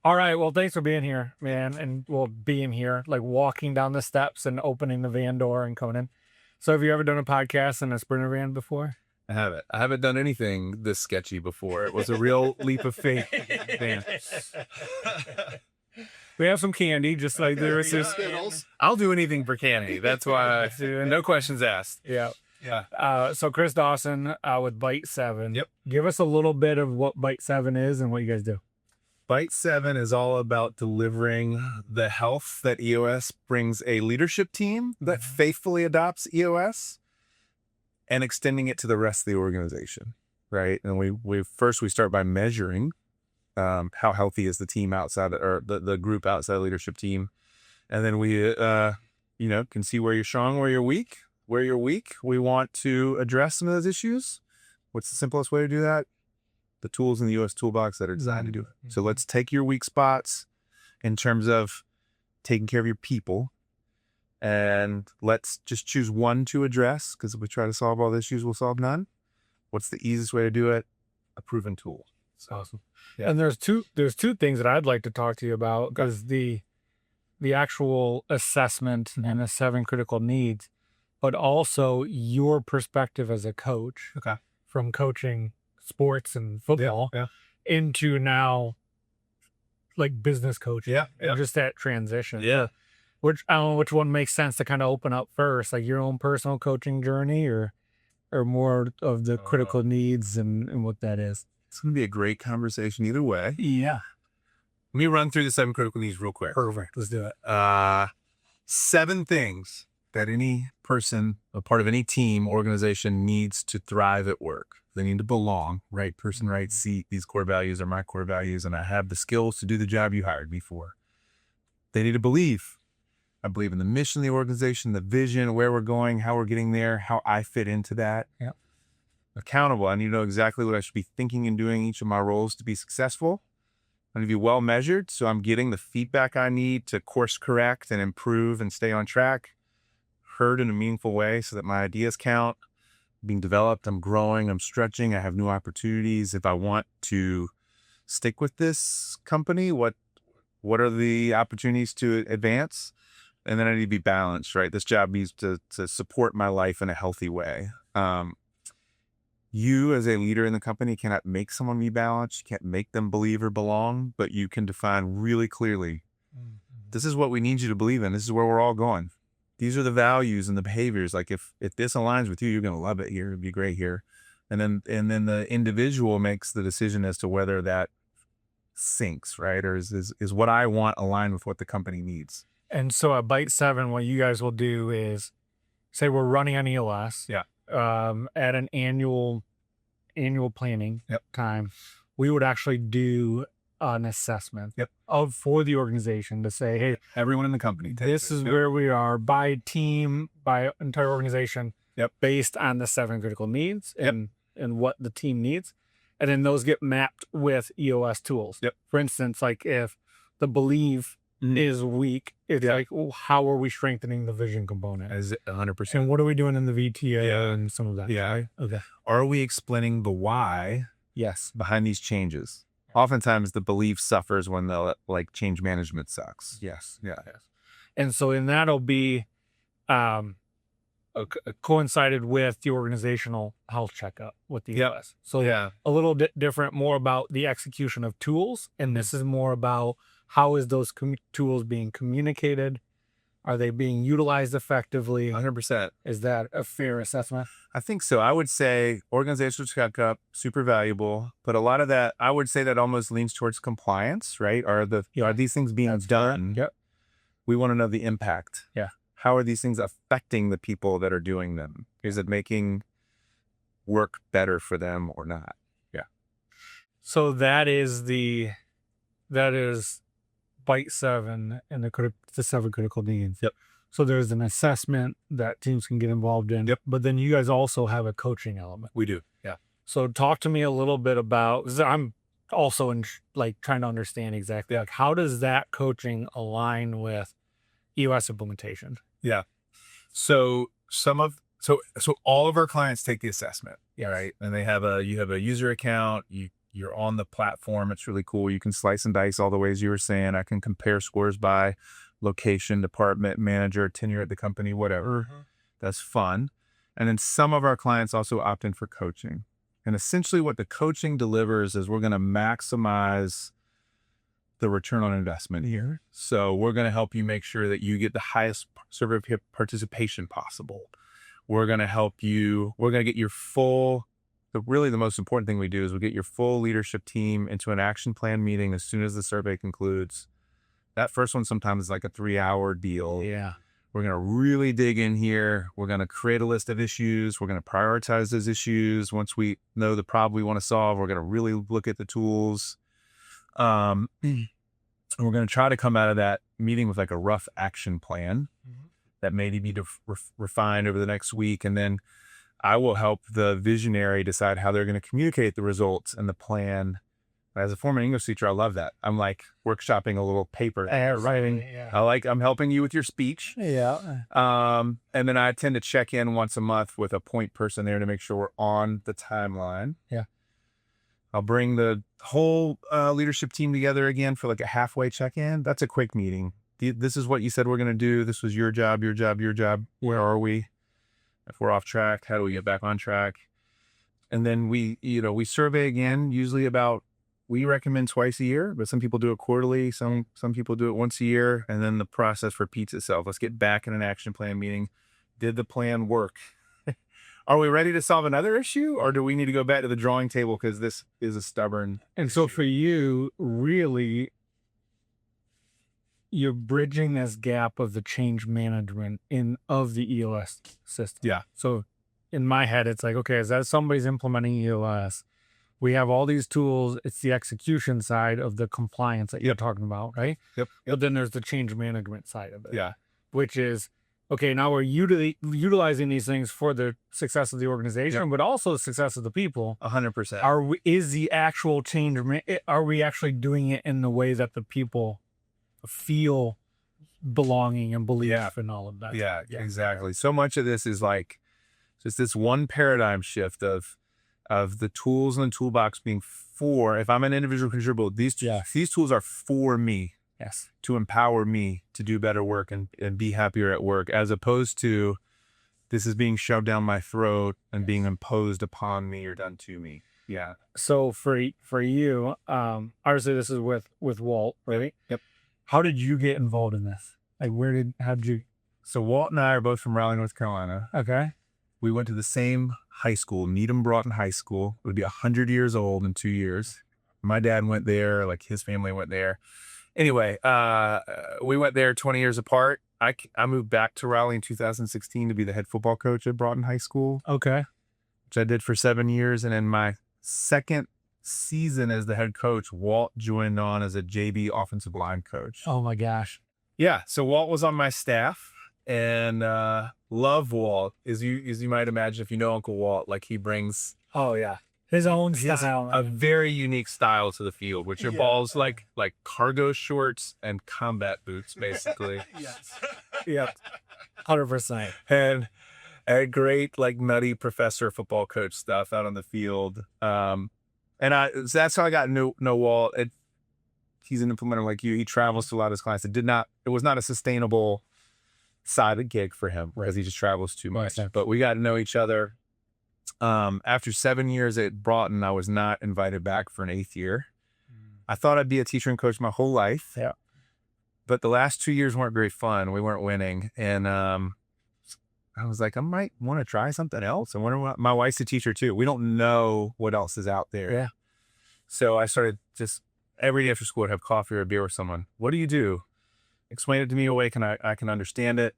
All right. Well, thanks for being here, man. And well, being here, like walking down the steps and opening the van door and coming in. So, have you ever done a podcast in a Sprinter van before? I haven't. I haven't done anything this sketchy before. It was a real leap of faith. Man. We have some candy, just like there is this. I'll do anything for candy. That's why. No questions asked. Yeah. Yeah. So, Chris Dawson with Bite7. Yep. Give us a little bit of what Bite7 is and what you guys do. Bite7 is all about delivering the health that EOS brings a leadership team that faithfully adopts EOS and extending it to the rest of the organization, right? And we start by measuring how healthy is the team outside or the group outside the leadership team. And then we, can see where you're strong, where you're weak. Where you're weak, we want to address some of those issues. What's the simplest way to do that? The tools in the EOS toolbox that are designed to do it. So let's take your weak spots in terms of taking care of your people, and let's just choose one to address, because if we try to solve all the issues, we'll solve none. What's the easiest way to do it? A proven tool. So, awesome. Yeah. And there's two things that I'd like to talk to you about, because the actual assessment and the 7 critical needs, but also your perspective as a coach. Okay. From coaching sports and football into now like business coaching. And just that transition. Yeah. Which I don't know which one makes sense to kind of open up first, like your own personal coaching journey or more of the critical needs and what that is. It's going to be a great conversation either way. Yeah. Let me run through the 7 critical needs real quick. Perfect. Let's do it. 7 things that any person, a part of any team, organization needs to thrive at work. They need to belong, right person, right seat. These core values are my core values, and I have the skills to do the job you hired me for. They need to believe. I believe in the mission of the organization, the vision, where we're going, how we're getting there, how I fit into that. Yeah. Accountable. I need to know exactly what I should be thinking and doing each of my roles to be successful. I need to be well measured, so I'm getting the feedback I need to course correct and improve and stay on track. Heard in a meaningful way so that my ideas count. Being developed, I'm growing, I'm stretching, I have new opportunities. If I want to stick with this company, what are the opportunities to advance? And then I need to be balanced, right? This job needs to support my life in a healthy way. You as a leader in the company cannot make someone be balanced. You can't make them believe or belong, but you can define really clearly, this is what we need you to believe in. This is where we're all going. These are the values and the behaviors. Like if this aligns with you, you're going to love it here. It'd be great here. And then the individual makes the decision as to whether that syncs, right? Or is what I want aligned with what the company needs. And so at Bite7, what you guys will do is say we're running on EOS. Yeah. At an annual planning time, we would actually do an assessment for the organization to say, hey, everyone in the company, this is where we are by team, by entire organization, based on the 7 critical needs and what the team needs. And then those get mapped with EOS tools. For instance, like if the belief is weak, it's like, how are we strengthening the vision component? As 100%. And what are we doing in the VTA and some of that? Yeah. Okay. Are we explaining the why behind these changes? Oftentimes the belief suffers when the change management sucks. Yes. And so in that'll be coincided with the organizational health checkup with the EOS. So a little bit different, more about the execution of tools. And this is more about how is those tools being communicated? Are they being utilized effectively? 100%. Is that a fair assessment? I think so. I would say organizational checkup, super valuable, but a lot of that, I would say that almost leans towards compliance, right? Are these things being done? Yep. We want to know the impact. Yeah. How are these things affecting the people that are doing them? Is it making work better for them or not? Yeah. So that is Bite7 and the 7 critical needs. Yep. So there's an assessment that teams can get involved in. Yep. But then you guys also have a coaching element. We do. Yeah. So talk to me a little bit about, because I'm also trying to understand exactly how does that coaching align with EOS implementation? Yeah. So all of our clients take the assessment, right? And you have a user account. You You're on the platform. It's really cool. You can slice and dice all the ways you were saying. I can compare scores by location, department, manager, tenure at the company, whatever. That's fun. And then some of our clients also opt in for coaching. And essentially what the coaching delivers is we're going to maximize the return on investment here. So we're going to help you make sure that you get the highest survey participation possible. We're going to help you, we're going to get your full, really the most important thing we do is we get your full leadership team into an action plan meeting as soon as the survey concludes. That first one sometimes is like a 3-hour deal. Yeah. We're going to really dig in here. We're going to create a list of issues. We're going to prioritize those issues. Once we know the problem we want to solve, we're going to really look at the tools. And we're going to try to come out of that meeting with like a rough action plan that may need to be refined over the next week. And then I will help the visionary decide how they're going to communicate the results and the plan. As a former English teacher, I love that. I'm like workshopping a little paper. Writing. Yeah. I'm helping you with your speech. Yeah. And then I tend to check in once a month with a point person there to make sure we're on the timeline. Yeah. I'll bring the whole leadership team together again for like a halfway check-in. That's a quick meeting. This is what you said we're going to do. This was your job, your job, your job. Where are we? If we're off track, how do we get back on track? And then we survey again, usually we recommend twice a year, but some people do it quarterly. Some people do it once a year, and then the process repeats itself. Let's get back in an action plan meeting. Did the plan work? Are we ready to solve another issue, or do we need to go back to the drawing table because this is a stubborn And so for you, really, you're bridging this gap of the change management of the EOS system. Yeah. So in my head, it's like, okay, as somebody's implementing EOS, we have all these tools. It's the execution side of the compliance that you're talking about, right? Yep. But then there's the change management side of it. Yeah. Which is, okay, now we're utilizing these things for the success of the organization, but also the success of the people. 100%. Is the actual change, are we actually doing it in the way that the people feel belonging and belief and all of that? Yeah, exactly. So much of this is like just this one paradigm shift of the tools in the toolbox being for, if I'm an individual contributor, these tools are for me. Yes. To empower me to do better work and be happier at work, as opposed to this is being shoved down my throat and being imposed upon me or done to me. Yeah. So for you, obviously this is with Walt, right? Yep. How did you get involved in this? Like how did you? So Walt and I are both from Raleigh, North Carolina. Okay. We went to the same high school, Needham Broughton High School. It would be 100 years old in 2 years. My dad went there, like his family went there. Anyway, we went there 20 years apart. I moved back to Raleigh in 2016 to be the head football coach at Broughton High School. Okay. Which I did for 7 years. And in my second season as the head coach, Walt joined on as a JV offensive line coach. Oh my gosh. Yeah. So Walt was on my staff, and love Walt. As you might imagine, if you know Uncle Walt, like he brings his own style, a very unique style to the field, which involves like cargo shorts and combat boots, basically. Yes. Yeah. 100%. And a great like nutty professor football coach stuff out on the field. And so that's how I got to know Walt. He's an implementer like you. He travels to a lot of his clients. It was not a sustainable side gig for him because he just travels too much. Right. But we got to know each other. After 7 years at Broughton, I was not invited back for an 8th year. I thought I'd be a teacher and coach my whole life. Yeah. But the last 2 years weren't very fun. We weren't winning. And I was like, I might want to try something else. I wonder what, my wife's a teacher too. We don't know what else is out there. Yeah. So I started just every day after school I'd have coffee or a beer with someone. What do you do? Explain it to me a way I can understand it.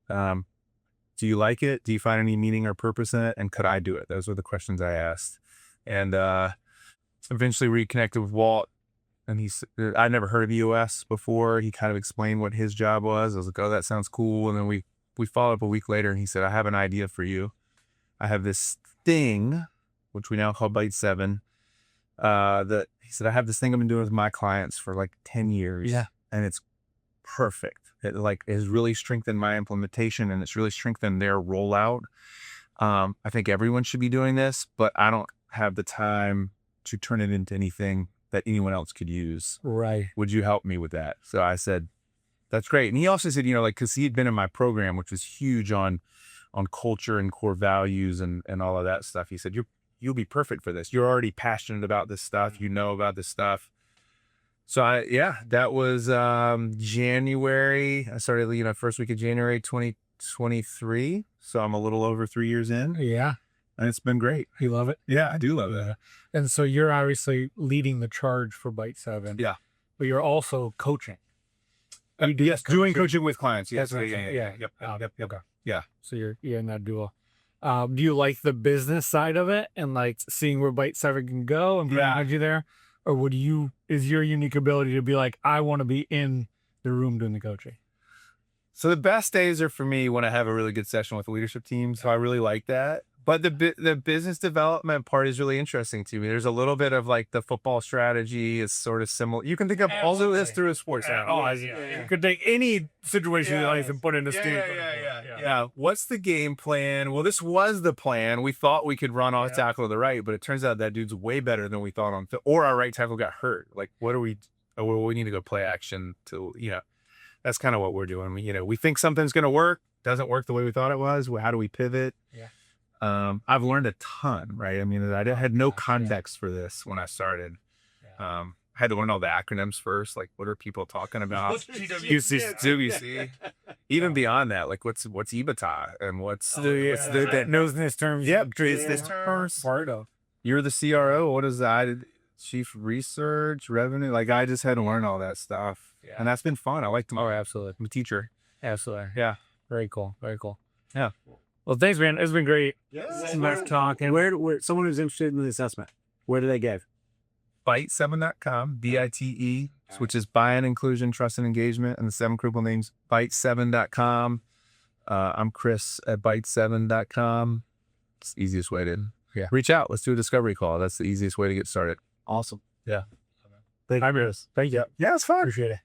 Do you like it? Do you find any meaning or purpose in it? And could I do it? Those were the questions I asked. And eventually reconnected with Walt. And I'd never heard of EOS before. He kind of explained what his job was. I was like, oh, that sounds cool. And then we followed up a week later and he said, I have an idea for you. I have this thing, which we now call Bite7. He said, I have this thing I've been doing with my clients for like 10 years. Yeah. And it's perfect. It like has really strengthened my implementation and it's really strengthened their rollout. I think everyone should be doing this, but I don't have the time to turn it into anything that anyone else could use. Right. Would you help me with that? So I said, that's great. And he also said, like, because he had been in my program, which was huge on culture and core values and all of that stuff. He said, you'll be perfect for this. You're already passionate about this stuff. You know about this stuff. So that was January. I started, first week of January 2023. So I'm a little over 3 years in. Yeah. And it's been great. You love it? Yeah, I do love it. And so you're obviously leading the charge for Bite7. Yeah. But you're also coaching. Yes, doing coaching with clients. Yes. Yeah. Yep. Okay. Yeah. So you're in that duo. Do you like the business side of it and like seeing where Bite7 can go and bring energy there? Or is your unique ability to be like, I want to be in the room doing the coaching? So the best days are for me when I have a really good session with the leadership team. So I really like that. But the business development part is really interesting to me. There's a little bit of like the football strategy is sort of similar. You can think of all of this through a sports. You could take any situation in life and put it in a steam. Yeah. What's the game plan? Well, this was the plan. We thought we could run off tackle to the right, but it turns out that dude's way better than we thought on field. Or our right tackle got hurt. Like, what are we? Oh, we need to go play action to, that's kind of what we're doing. We think something's going to work. Doesn't work the way we thought it was. Well, how do we pivot? Yeah. I've learned a ton, right? I mean, I had no context for this when I started. I had to learn all the acronyms first. Like, what are people talking about? WC. Even beyond that, like, what's EBITDA and what's that knows this term? Yep, this term. Part of. You're the CRO. What is that? Chief Research Revenue. Like, I just had to learn all that stuff, and that's been fun. I like to. Oh, absolutely. I'm a teacher. Absolutely. Yeah. Very cool. Very cool. Yeah. Well, thanks, man. It's been great. Nice talking. Where someone who's interested in the assessment, where do they go? Bite7.com, BITE, which is buy-in, inclusion, trust, and engagement, and the 7 critical names, Bite7.com. I'm Chris at Bite7.com. It's the easiest way to reach out. Let's do a discovery call. That's the easiest way to get started. Awesome. Yeah. Thank you. Yeah, it's fun. Appreciate it.